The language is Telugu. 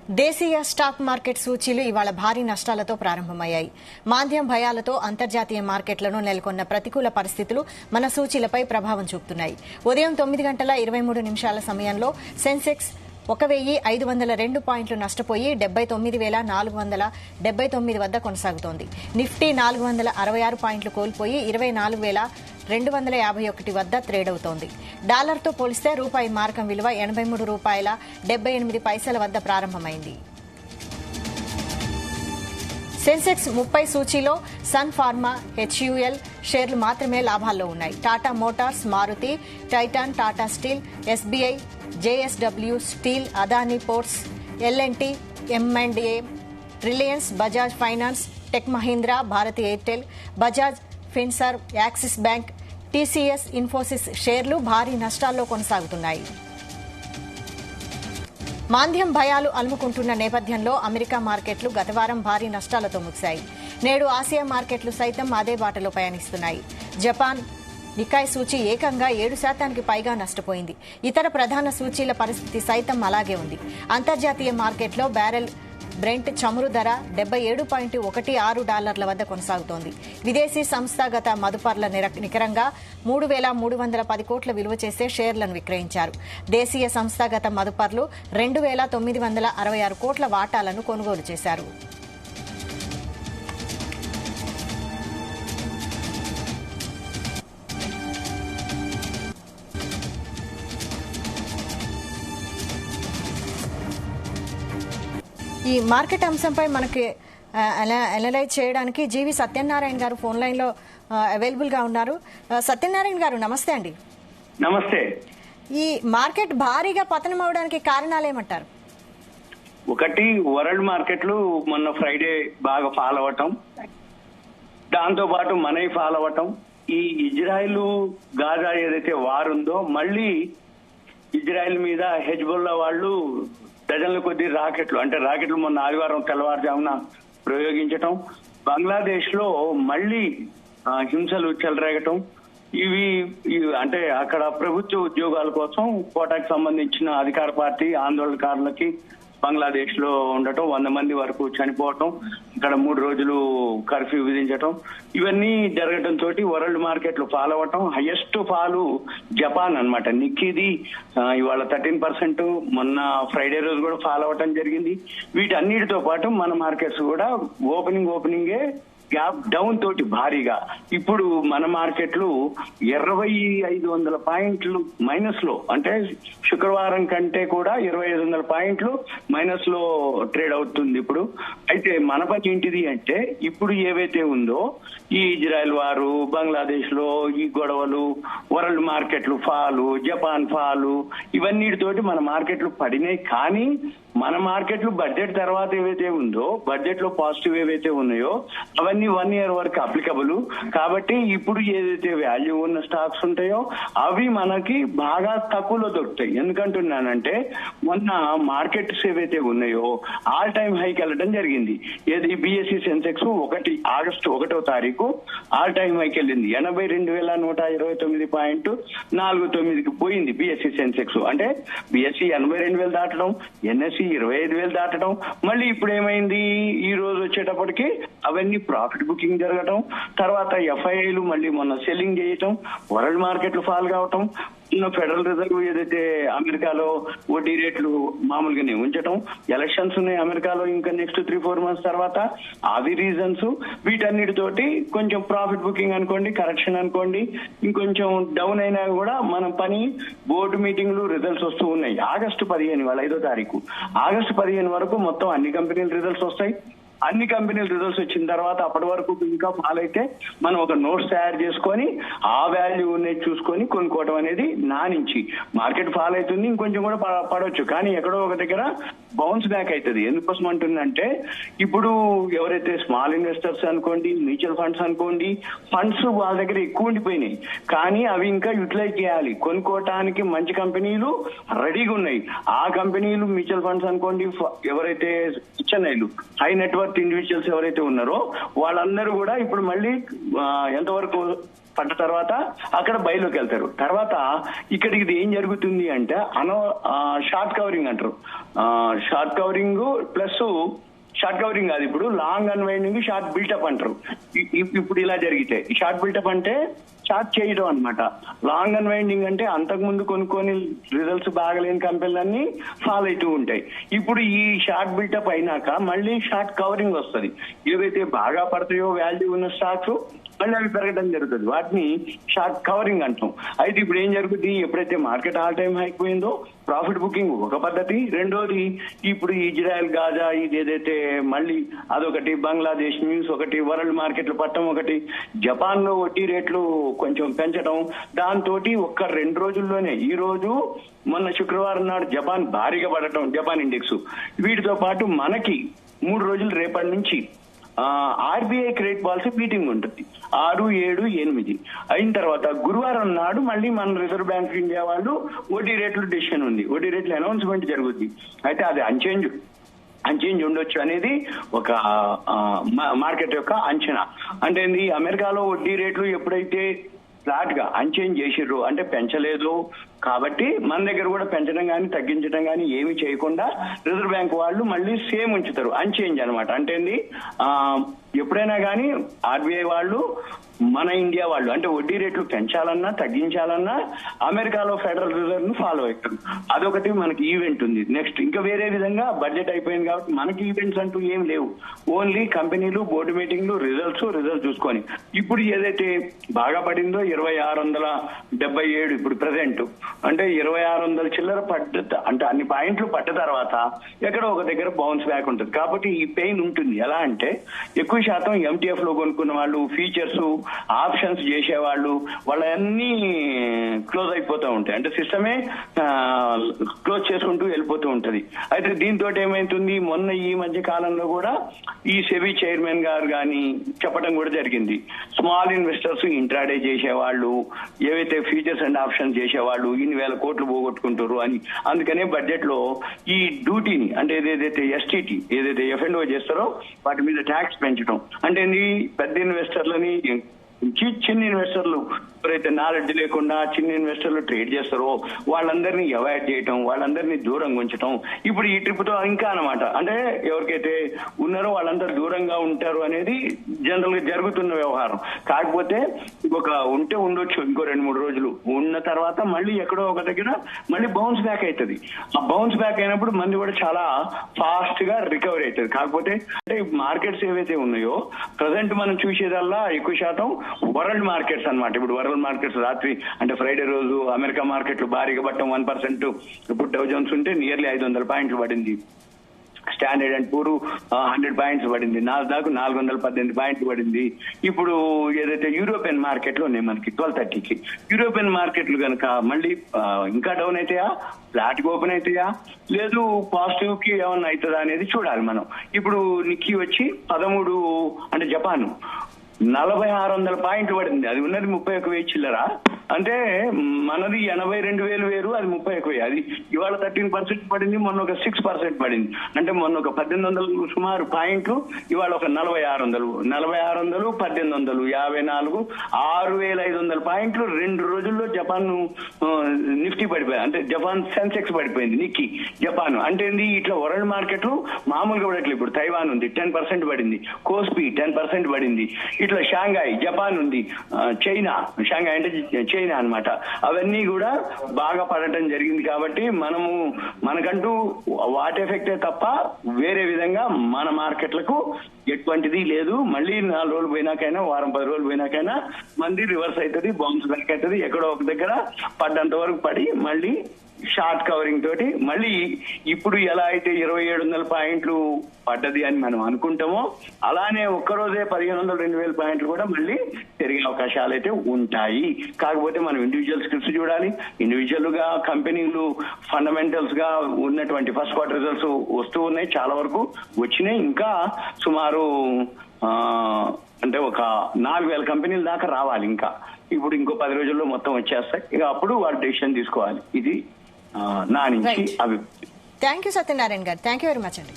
దేశీయ స్టాక్ మార్కెట్ సూచీలు ఇవాళ భారీ నష్టాలతో ప్రారంభమయ్యాయి. మాంద్యం భయాలతో అంతర్జాతీయ మార్కెట్లను నెలకొన్న ప్రతికూల పరిస్థితులు మన సూచీలపై ప్రభావం చూపుతున్నాయి. ఉదయం 9:23 సమయంలో సెన్సెక్స్ 1,502 పాయింట్లు నష్టపోయి 79,479 వద్ద కొనసాగుతోంది. నిఫ్టీ 466 పాయింట్లు కోల్పోయి 24,251 వద్ద ట్రేడ్ అవుతోంది. డాలర్తో పోలిస్తే రూపాయి మారకం విలువ ₹83.78 వద్ద ప్రారంభమైంది. సెన్సెక్స్ 30 సూచీలో సన్ ఫార్మా, హెచ్యుఎల్ షేర్లు మాత్రమే లాభాల్లో ఉన్నాయి. Tata Motors, Maruti, Titan, Tata Steel, SBI, JSW Steel, Adani Ports, LNT, M&A, Reliance, Bajaj Finance, Tech Mahindra, Bharti Airtel, Bajaj Finserv, Axis Bank, TCS, Infosys షేర్లు భారీ నష్టాల్లో కొనసాగుతున్నాయి. మాంద్యం భయాలు అలుముకుంటున్న నేపథ్యంలో అమెరికా మార్కెట్లు గతవారం భారీ నష్టాలతో ముగిశాయి. నేడు ఆసియా మార్కెట్లు సైతం అదే బాటలో పయనిస్తున్నాయి. జపాన్ నికాయ్ సూచీ ఏకంగా 7% పైగా నష్టపోయింది. ఇతర ప్రధాన సూచీల పరిస్థితి సైతం అలాగే ఉంది. అంతర్జాతీయ మార్కెట్లో బ్యారెల్ బ్రెంట్ చమురు ధర $70.16 వద్ద కొనసాగుతోంది. విదేశీ సంస్థాగత మదుపర్ల నికరంగా 3,310 కోట్ల విలువ చేసే షేర్లను విక్రయించారు. దేశీయ సంస్థాగత మదుపర్లు 2,966 కోట్ల వాటాలను కొనుగోలు చేశారు. ఈ మార్కెట్ అంశంపై మనకి అనలైజ్ చేయడానికి జీవి సత్యనారాయణ గారు ఫోన్ లైన్ లో అవైలబుల్ గా ఉన్నారు. సత్యనారాయణ గారు నమస్తే అండి. నమస్తే. ఈ మార్కెట్ భారీగా పతనం అవడానికి కారణాలు ఏమంటారు? ఒకటి, వరల్డ్ మార్కెట్లు మొన్న ఫ్రైడే బాగా ఫాల్ అవ్వటం, దాంతో పాటు మనవి ఫాల్ అవ్వటం, ఈ ఇజ్రాయిల్ గాజా ఏదైతే వార్ ఉందో మళ్ళీ ఇజ్రాయిల్ మీద హెజ్బుల్లా వాళ్ళు డజన్ల కొద్ది రాకెట్లు మొన్న ఆదివారం తెల్లవారుజామున ప్రయోగించటం, బంగ్లాదేశ్ లో మళ్లీ హింసలు చెలరేగటం, ఇవి అంటే అక్కడ ప్రభుత్వ ఉద్యోగాల కోసం కోటాకు సంబంధించిన అధికార పార్టీ ఆందోళనకారులకి బంగ్లాదేశ్ లో ఉండటం, 100 మంది వరకు చనిపోవటం, ఇక్కడ 3 రోజులు కర్ఫ్యూ విధించటం, ఇవన్నీ జరగటం తోటి వరల్డ్ మార్కెట్లు ఫాల్ అవ్వటం. హైయెస్ట్ ఫాలు జపాన్ అన్నమాట. నిక్కీది ఇవాళ 13%, మొన్న ఫ్రైడే రోజు కూడా ఫాల్ అవ్వటం జరిగింది. వీటన్నిటితో పాటు మన మార్కెట్స్ కూడా ఓపెనింగే గ్యాప్ డౌన్ తోటి భారీగా ఇప్పుడు మన మార్కెట్లు 2,500 పాయింట్లు మైనస్ లో, అంటే శుక్రవారం కంటే కూడా 2,500 పాయింట్లు మైనస్ లో ట్రేడ్ అవుతుంది ఇప్పుడు. అయితే మన పని ఏంటిది అంటే ఇప్పుడు ఏవైతే ఉందో ఈ ఇజ్రాయెల్ వారు, బంగ్లాదేశ్ లో ఈ గొడవలు, వరల్డ్ మార్కెట్లు ఫాలు, జపాన్ ఫాలు, ఇవన్నిటితోటి మన మార్కెట్లు పడినాయి. కానీ మన మార్కెట్లు బడ్జెట్ తర్వాత ఏవైతే ఉందో, బడ్జెట్ లో పాజిటివ్ ఏవైతే ఉన్నాయో అవన్నీ 1 year వరకు అప్లికబుల్. కాబట్టి ఇప్పుడు ఏదైతే వాల్యూ ఉన్న స్టాక్స్ ఉంటాయో అవి మనకి బాగా తక్కువలో దొరుకుతాయి. ఎందుకంటున్నానంటే మొన్న మార్కెట్స్ ఏవైతే ఉన్నాయో ఆల్ టైమ్ హైకి వెళ్ళడం జరిగింది. ఏది బిఎస్సి సెన్సెక్స్ ఆగస్టు 1వ తారీఖు ఆల్ టైమ్ హైకి వెళ్ళింది. 82,120.49కి పోయింది బిఎస్సి సెన్సెక్స్. అంటే బిఎస్సి 82,000 దాటడం, ఎన్ఎస్సి 25,000 దాటడం, మళ్ళీ ఇప్పుడు ఏమైంది ఈ రోజు వచ్చేటప్పటికి అవన్నీ ప్రాఫిట్ బుకింగ్ జరగటం, తర్వాత ఎఫ్ఐఐలు మళ్ళీ మొన్న సెల్లింగ్ చేయటం, వరల్డ్ మార్కెట్లు ఫాల్ కావటం, ఫెడరల్ రిజర్వ్ ఏదైతే అమెరికాలో వడ్డీ రేట్లు మామూలుగానే ఉంచటం, ఎలక్షన్స్ ఉన్నాయి అమెరికాలో ఇంకా నెక్స్ట్ 3-4 months తర్వాత, అవి రీజన్స్. వీటన్నిటితోటి కొంచెం ప్రాఫిట్ బుకింగ్ అనుకోండి, కరెక్షన్ అనుకోండి, ఇంకొంచెం డౌన్ అయినా కూడా మనం పని బోర్డు మీటింగ్లు రిజల్ట్స్ వస్తూ ఉన్నాయి. ఆగస్టు 15 వాళ్ళ 5వ తారీఖు, ఆగస్టు 15 వరకు మొత్తం అన్ని కంపెనీల రిజల్ట్స్ వస్తాయి. అన్ని కంపెనీల రిజల్ట్స్ వచ్చిన తర్వాత అప్పటి వరకు ఇంకా ఫాల్ అయితే మనం ఒక నోట్స్ తయారు చేసుకొని ఆ వాల్యూ అనేది చూసుకొని కొనుక్కోవడం అనేది నా నుంచి. మార్కెట్ ఫాల్ అవుతుంది, ఇంకొంచెం కూడా పడవచ్చు, కానీ ఎక్కడో ఒక దగ్గర బౌన్స్ బ్యాక్ అవుతుంది. ఎందుకోసం అంటుందంటే ఇప్పుడు ఎవరైతే స్మాల్ ఇన్వెస్టర్స్ అనుకోండి, మ్యూచువల్ ఫండ్స్ అనుకోండి, ఫండ్స్ వాళ్ళ దగ్గర ఎక్కువ ఉండిపోయినాయి, కానీ అవి ఇంకా యూటిలైజ్ చేయాలి. కొనుక్కోవటానికి మంచి కంపెనీలు రెడీగా ఉన్నాయి. ఆ కంపెనీలు మ్యూచువల్ ఫండ్స్ అనుకోండి, ఎవరైతే చెన్నైలు హై నెట్వర్క్ వర్త్ ఇండివిజువల్స్ ఎవరైతే ఉన్నారో వాళ్ళందరూ కూడా ఇప్పుడు మళ్ళీ ఎంతవరకు పడ్డ తర్వాత అక్కడ బయలుకి వెళ్తారు. తర్వాత ఇక్కడికి ఇది ఏం జరుగుతుంది అంటే షార్ట్ కవరింగ్ అంటారు. Short covering plus short covering కాదు, ఇప్పుడు లాంగ్ అన్వైండింగ్, షార్ట్ బిల్టప్ అంటారు. ఇప్పుడు ఇలా జరిగితే షార్ట్ బిల్టప్ అంటే షార్ట్ చేయడం అనమాట. లాంగ్ అన్వైండింగ్ అంటే అంతకుముందు కొన్ని రిజల్ట్స్ బాగలేని కంపెనీలన్నీ ఫాల్ అవుతూ ఉంటాయి. ఇప్పుడు ఈ షార్ట్ బిల్టప్ అయినాక మళ్ళీ షార్ట్ కవరింగ్ వస్తుంది. ఏవైతే బాగా పడతాయో వాల్యూ ఉన్న స్టాక్స్ మళ్ళీ అవి పెరగడం జరుగుతుంది. వాటిని షార్ట్ కవరింగ్ అంటాం. అయితే ఇప్పుడు ఏం జరుగుతుంది, ఎప్పుడైతే మార్కెట్ ఆల్ టైమ్ హైక్ పోయిందో ప్రాఫిట్ బుకింగ్ ఒక పద్ధతి, రెండోది ఇప్పుడు ఇజ్రాయెల్ గాజా ఇది ఏదైతే మళ్ళీ అదొకటి, బంగ్లాదేశ్ న్యూస్ ఒకటి, వరల్డ్ మార్కెట్లు పట్టడం ఒకటి, జపాన్ లో వడ్డీ రేట్లు కొంచెం పెంచడం, దాంతో ఒక్క 2 రోజుల్లోనే ఈ రోజు మొన్న శుక్రవారం నాడు జపాన్ భారీగా పడటం, జపాన్ ఇండెక్స్. వీటితో పాటు మనకి 3 రోజులు రేపటి నుంచి ఆర్బీఐ క్రెడిట్ పాలసీ మీటింగ్ ఉంటుంది 6, 7, 8 అయిన తర్వాత గురువారం నాడు మళ్ళీ మన రిజర్వ్ బ్యాంక్ ఆఫ్ ఇండియా వాళ్ళు వడ్డీ రేట్లు డిసిషన్ ఉంది, వడ్డీ రేట్ల అనౌన్స్మెంట్ జరుగుద్ది. అయితే అది అన్చేంజ్ ఉండొచ్చు అనేది ఒక మార్కెట్ యొక్క అంచనా. అంటే అమెరికాలో వడ్డీ రేట్లు ఎప్పుడైతే ఫ్లాట్ గా అన్చేంజ్ చేసిర్రు అంటే పెంచలేదు కాబట్టి మన దగ్గర కూడా పెంచడం కానీ తగ్గించడం కానీ ఏమి చేయకుండా రిజర్వ్ బ్యాంక్ వాళ్ళు మళ్ళీ సేమ్ ఉంచుతారు, అన్చేంజ్ అనమాట. అంటే ఎప్పుడైనా కానీ ఆర్బీఐ వాళ్ళు మన ఇండియా వాళ్ళు అంటే వడ్డీ రేట్లు పెంచాలన్నా తగ్గించాలన్నా అమెరికాలో ఫెడరల్ రిజర్వ్ ను ఫాలో అవుతారు. అదొకటి మనకి ఈవెంట్ ఉంది. నెక్స్ట్ ఇంకా వేరే విధంగా బడ్జెట్ అయిపోయింది కాబట్టి మనకి ఈవెంట్స్ అంటూ ఏం లేవు. ఓన్లీ కంపెనీలు, బోర్డు మీటింగ్లు, రిజల్ట్స్ చూసుకొని ఇప్పుడు ఏదైతే బాగా పడిందో 2677 ఇప్పుడు ప్రెసెంట్ అంటే 2600 చిల్లర అంటే అన్ని పాయింట్లు పడ్డ తర్వాత ఎక్కడో ఒక దగ్గర బౌన్స్ బ్యాక్ ఉంటుంది. కాబట్టి ఈ పెయిన్ ఉంటుంది. ఎలా అంటే ఎక్కువ శాతం ఎంటీఎఫ్ లో కొనుక్కున్న వాళ్ళు, ఫీచర్స్ ఆప్షన్స్ చేసేవాళ్ళు వాళ్ళన్నీ క్లోజ్ అయిపోతూ ఉంటాయి. అంటే సిస్టమే క్లోజ్ చేసుకుంటూ వెళ్ళిపోతూ ఉంటది. అయితే దీంతో ఏమైతుంది, మొన్న ఈ మధ్య కాలంలో కూడా ఈ సెబీ చైర్మన్ గారు కానీ చెప్పడం కూడా జరిగింది, స్మాల్ ఇన్వెస్టర్స్ ఇంట్రాడే చేసేవాళ్ళు, ఏవైతే ఫీచర్స్ అండ్ ఆప్షన్స్ చేసేవాళ్ళు ఇన్ని వేల కోట్లు పోగొట్టుకుంటారు అని. అందుకనే బడ్జెట్ లో ఈ డ్యూటీని అంటే ఏదైతే ఎస్టీటీ ఏదైతే ఎఫ్ఎండ్ఓ చేస్తారో వాటి మీద ట్యాక్స్ పెంచడం. అంటే పెద్ద ఇన్వెస్టర్లని చిన్న ఇన్వెస్టర్లు ఎవరైతే నాలెడ్జ్ లేకుండా చిన్న ఇన్వెస్టర్లు ట్రేడ్ చేస్తారో వాళ్ళందరినీ అవాయిడ్ చేయటం, వాళ్ళందరినీ దూరంగా ఉంచడం. ఇప్పుడు ఈ ట్రిప్ తో ఇంకా అనమాట అంటే ఎవరికైతే ఉన్నారో వాళ్ళందరూ దూరంగా ఉంటారు అనేది జనరల్ గా జరుగుతున్న వ్యవహారం. కాకపోతే ఉంటే ఉండొచ్చు ఇంకో 2-3 రోజులు ఉన్న తర్వాత మళ్ళీ ఎక్కడో ఒక దగ్గర మళ్ళీ బౌన్స్ బ్యాక్ అవుతుంది. ఆ బౌన్స్ బ్యాక్ అయినప్పుడు మంది కూడా చాలా ఫాస్ట్ గా రికవరీ అవుతుంది. కాకపోతే అంటే మార్కెట్స్ ఏవైతే ఉన్నాయో ప్రజెంట్ మనం చూసేదల్లా ఎక్కువ శాతం వరల్డ్ మార్కెట్స్ అన్నమాట. ఇప్పుడు వరల్డ్ మార్కెట్స్ రాత్రి అంటే ఫ్రైడే రోజు అమెరికా మార్కెట్లు భారీగా పట్టడం 1%. ఇప్పుడు డౌ జోన్స్ ఉంటే నియర్లీ 500 పాయింట్లు పడింది, స్టాండర్డ్ అండ్ పూర్ 100 పాయింట్స్ పడింది, నాస్డాక్ 418 పాయింట్లు పడింది. ఇప్పుడు ఏదైతే యూరోపియన్ మార్కెట్లు ఉన్నాయి మనకి 1230కి, యూరోపియన్ మార్కెట్లు కనుక మళ్ళీ ఇంకా డౌన్ అవుతాయా, ఫ్లాట్ గా ఓపెన్ అవుతాయా, లేదు పాజిటివ్ కి ఏమన్నా అవుతుందా అనేది చూడాలి మనం. ఇప్పుడు నిక్కీ వచ్చి 13 అంటే జపాన్ 4600 పాయింట్లు పడింది, అది ఉన్నది 31,000 చిల్లరా. అంటే మనది 82,000 వేరు, అది 31,000. అది ఇవాళ 13% పడింది, మొన్న ఒక 6% పడింది. అంటే మొన్న ఒక 1800 సుమారు పాయింట్లు, ఇవాళ ఒక 4600, 1800, 54, 6500 పాయింట్లు 2 రోజుల్లో జపాన్ నిఫ్టీ పడిపోయాయి. అంటే జపాన్ సెన్సెక్స్ పడిపోయింది, నిక్కీ జపాన్. అంటే ఇట్లా వరల్డ్ మార్కెట్ మామూలుగా పడట్లేదు. ఇప్పుడు తైవాన్ ఉంది 10% పడింది, కోస్పీ 10% పడింది, ఇట్లా షాంఘాయ్ జపాన్ ఉంది, షాంఘాయ్ అంటే చైనా అన్నమాట. అవన్నీ కూడా బాగా పడటం జరిగింది. కాబట్టి మనకంటూ వాట్ ఎఫెక్టే తప్ప వేరే విధంగా మన మార్కెట్లకు ఎటువంటిది లేదు. మళ్ళీ 4 రోజులు పోయినాకైనా, వారం 10 రోజులు పోయినాకైనా మంది రివర్స్ అవుతుంది, బౌన్స్ బ్యాక్ అవుతుంది. ఎక్కడో ఒక దగ్గర పడ్డంత వరకు పడి మళ్ళీ షార్ట్ కవరింగ్ తోటి మళ్ళీ ఇప్పుడు ఎలా అయితే 2700 పాయింట్లు పడ్డది అని మనం అనుకుంటామో అలానే ఒక్కరోజే 1500-2000 పాయింట్లు కూడా మళ్ళీ పెరిగే అవకాశాలు అయితే ఉంటాయి. కాకపోతే మనం ఇండివిజువల్ స్క్రిప్ట్స్ చూడాలి. ఇండివిజువల్ గా కంపెనీలు ఫండమెంటల్స్ గా ఉన్నటువంటి ఫస్ట్ క్వార్టర్ రిజల్ట్స్ వస్తూ ఉన్నాయి, చాలా వరకు వచ్చినాయి. ఇంకా సుమారు అంటే ఒక 4000 కంపెనీల దాకా రావాలి. ఇంకా ఇప్పుడు ఇంకో 10 రోజుల్లో మొత్తం వచ్చేస్తాయి. ఇక అప్పుడు వాళ్ళు డెసిషన్ తీసుకోవాలి. ఇది నా నుంచి అభిప్రాయం. థ్యాంక్ యూ సత్యనారాయణ గారు, థ్యాంక్ యూ వెరీ మచ్ అండి.